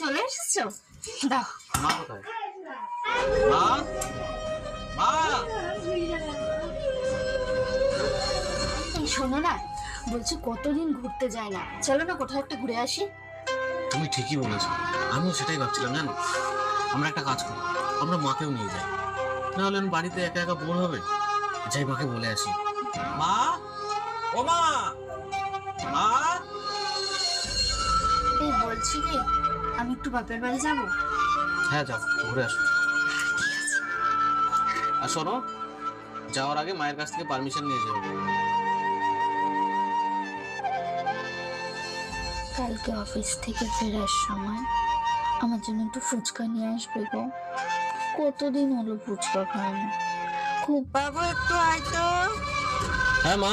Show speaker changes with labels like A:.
A: চলে এসেছো? দাও।
B: মা কোথায়? মা, মা।
A: এই শোনো না, বলছি কতদিন ঘুরতে যায় না, চলো না কোথাও একটা ঘুরে আসি।
B: তুমি ঠিকই বলেছো, আমিও সেটাই ভাবছিলাম জানো। আমরা একটা কাজ করি, আমরা মাকেও নিয়ে যাই, না হলে বাড়িতে একা একা বোর হবে। যাই মাকে বলে আসি। মা, ও মা, মা।
A: এই বলছি কি, আমি একটু বাপের বাড়ি যাব।
B: হ্যাঁ যাও, ঘুরে আসো। আর শোনো, যাওয়ার আগে মায়ের কাছ থেকে পারমিশন নিয়ে যাও।
A: কালকে অফিস থেকে ফেরার সময় আমার জন্য একটু ফুচকা নিয়ে আসবে গো। কতদিন হলো ফুচকা খাইনি। খুব বাবু একটু আয় তো।
B: হ্যাঁ মা।